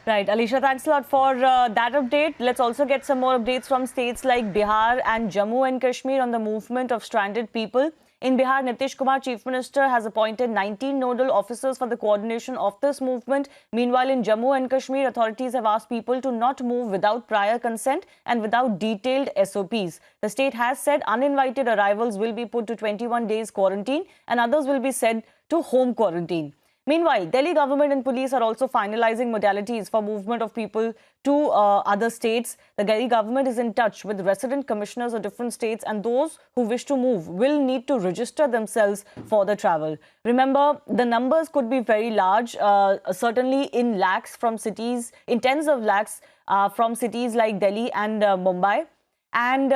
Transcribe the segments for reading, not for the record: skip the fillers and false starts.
Right, Alicia, thanks a lot for that update. Let's also get some more updates from states like Bihar and Jammu and Kashmir on the movement of stranded people. In Bihar, Nitish Kumar, Chief Minister, has appointed 19 nodal officers for the coordination of this movement. Meanwhile, in Jammu and Kashmir, authorities have asked people to not move without prior consent and without detailed SOPs. The state has said uninvited arrivals will be put to 21 days quarantine and others will be sent to home quarantine. Meanwhile, Delhi government and police are also finalizing modalities for movement of people to other states. The Delhi government is in touch with resident commissioners of different states, and those who wish to move will need to register themselves for the travel. Remember, the numbers could be very large, certainly in lakhs from cities, in tens of lakhs from cities like Delhi and Mumbai. And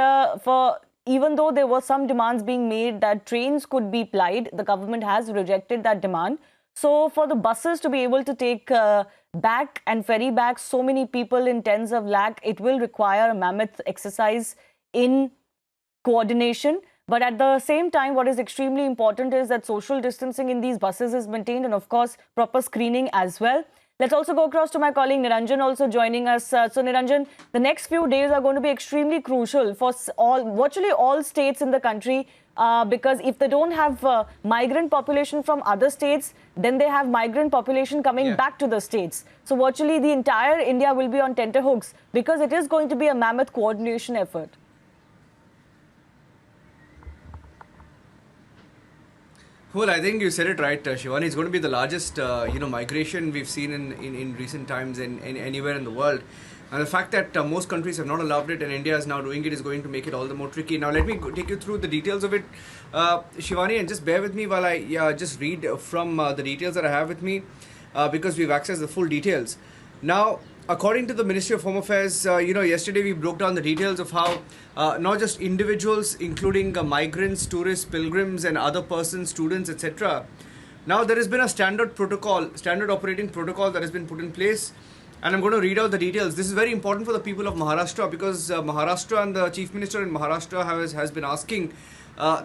even though there were some demands being made that trains could be plied, the government has rejected that demand. So for the buses to be able to take back and ferry back so many people in tens of lakhs, it will require a mammoth exercise in coordination. But at the same time, what is extremely important is that social distancing in these buses is maintained and, of course, proper screening as well. Let's also go across to my colleague Niranjan also joining us. So Niranjan, the next few days are going to be extremely crucial for virtually all states in the country because if they don't have migrant population from other states, then they have migrant population coming back to the states. So virtually the entire India will be on tenterhooks because it is going to be a mammoth coordination effort. Well, I think you said it right, Shivani. It's going to be the largest, migration we've seen in recent times in anywhere in the world. And the fact that most countries have not allowed it and India is now doing it is going to make it all the more tricky. Now, let me take you through the details of it, Shivani, and just bear with me while I just read from the details that I have with me because we've accessed the full details. Now, according to the Ministry of Home Affairs, yesterday we broke down the details of how not just individuals, including migrants, tourists, pilgrims, and other persons, students, etc. Now, there has been a standard operating protocol that has been put in place. And I'm going to read out the details. This is very important for the people of Maharashtra because Maharashtra and the Chief Minister in Maharashtra has been asking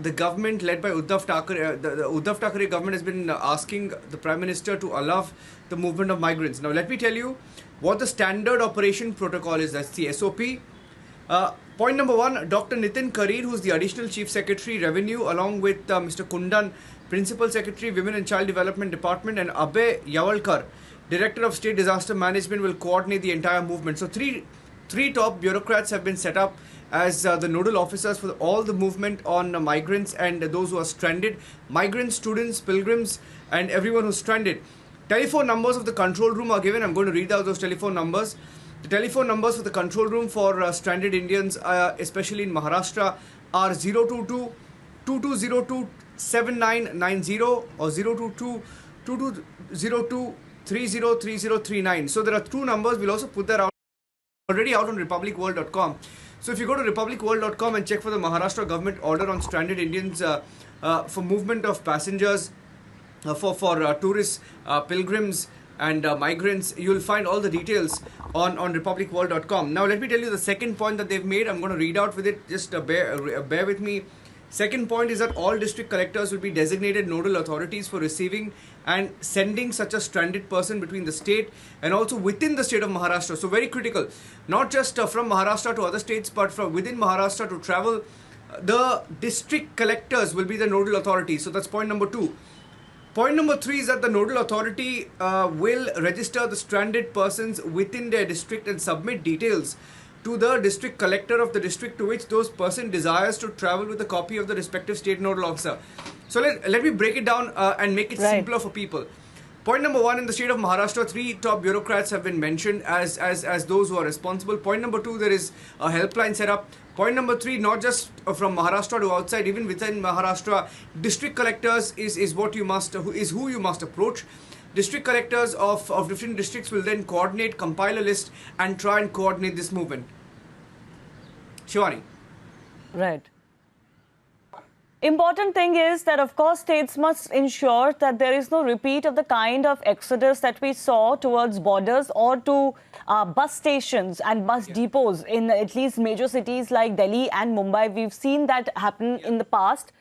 the government led by Uddhav Thackeray, the Uddhav Thackeray government has been asking the Prime Minister to allow the movement of migrants. Now, let me tell you what the standard operation protocol is. That's the SOP. Point number one, Dr. Nitin Karir, who's the Additional Chief Secretary, Revenue, along with Mr. Kundan, Principal Secretary, Women and Child Development Department, and Abhay Yavalkar, Director of State Disaster Management, will coordinate the entire movement. So three top bureaucrats have been set up as the nodal officers for all the movement on migrants and those who are stranded, migrants, students, pilgrims, and everyone who's stranded. Telephone numbers of the control room are given. I'm going to read out those telephone numbers. The telephone numbers for the control room for stranded Indians, especially in Maharashtra, are 022 2202 7990 or 022 2202 303039. So there are two numbers. We'll also put that out already out on republicworld.com. So if you go to republicworld.com and check for the Maharashtra government order on stranded Indians for movement of passengers, for tourists, pilgrims and migrants, you'll find all the details on republicworld.com. Now let me tell you the second point that they've made. I'm going to read out with it. Just bear with me. Second point is that all district collectors will be designated nodal authorities for receiving and sending such a stranded person between the state and also within the state of Maharashtra. So very critical, not just from Maharashtra to other states, but from within Maharashtra to travel. The district collectors will be the nodal authorities. So that's point number two. Point number three is that the nodal authority will register the stranded persons within their district and submit details to the district collector of the district to which those person desires to travel with a copy of the respective state nodal officer. So let me break it down and make it simpler for people. Point number one, in the state of Maharashtra, three top bureaucrats have been mentioned as those who are responsible. Point number two, there is a helpline set up. Point number three, not just from Maharashtra to outside, even within Maharashtra, district collectors is who you must approach. District collectors of different districts will then coordinate, compile a list and try and coordinate this movement. Shivani. Right. Important thing is that, of course, states must ensure that there is no repeat of the kind of exodus that we saw towards borders or to bus stations and bus depots in at least major cities like Delhi and Mumbai. We've seen that happen in the past.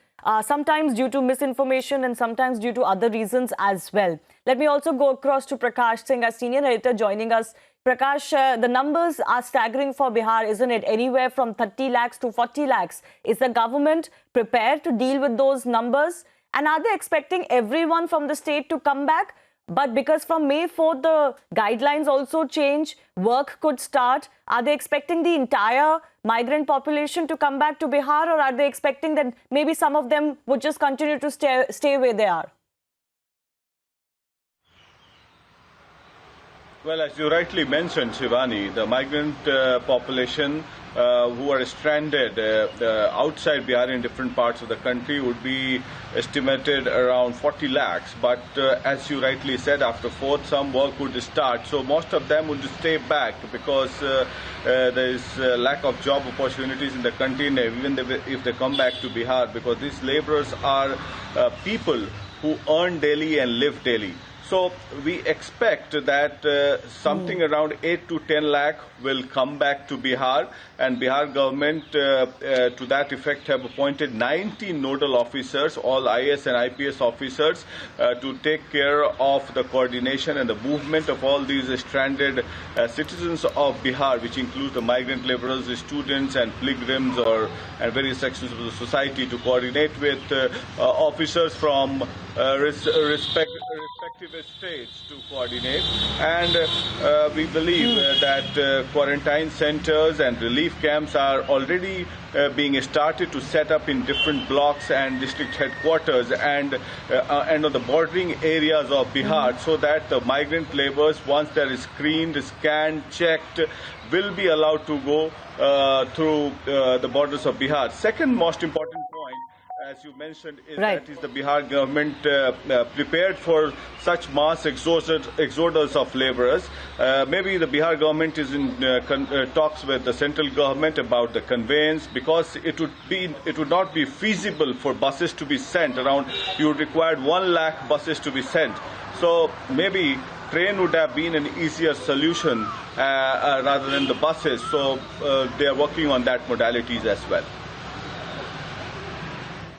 Sometimes due to misinformation and sometimes due to other reasons as well. Let me also go across to Prakash Singh, our senior editor, joining us Prakash, the numbers are staggering for Bihar, isn't it? Anywhere from 30 lakhs to 40 lakhs. Is the government prepared to deal with those numbers? And are they expecting everyone from the state to come back? But because from May 4th, the guidelines also change, work could start. Are they expecting the entire migrant population to come back to Bihar, or are they expecting that maybe some of them would just continue to stay where they are? Well, as you rightly mentioned, Shivani, the migrant population who are stranded outside Bihar in different parts of the country would be estimated around 40 lakhs. But as you rightly said, after 4th, some work would start. So most of them would stay back because there is lack of job opportunities in the country, and even if they come back to Bihar, because these laborers are people who earn daily and live daily. So we expect that something around 8 to 10 lakh will come back to Bihar, and Bihar government to that effect have appointed 90 nodal officers, all IAS and IPS officers, to take care of the coordination and the movement of all these stranded citizens of Bihar, which includes the migrant laborers, the students and pilgrims and various sections of the society, to coordinate with officers from respective states to coordinate. And we believe that quarantine centers and relief camps are already being started to set up in different blocks and district headquarters and on the bordering areas of Bihar, so that the migrant laborers, once they are screened, scanned, checked, will be allowed to go through the borders of Bihar. Second most important point, as you mentioned, is that is the Bihar government prepared for such mass exodus of laborers. Maybe the Bihar government is in talks with the central government about the conveyance, because it would not be feasible for buses to be sent around. You would require 1 lakh buses to be sent. So maybe train would have been an easier solution rather than the buses. So they are working on that modalities as well.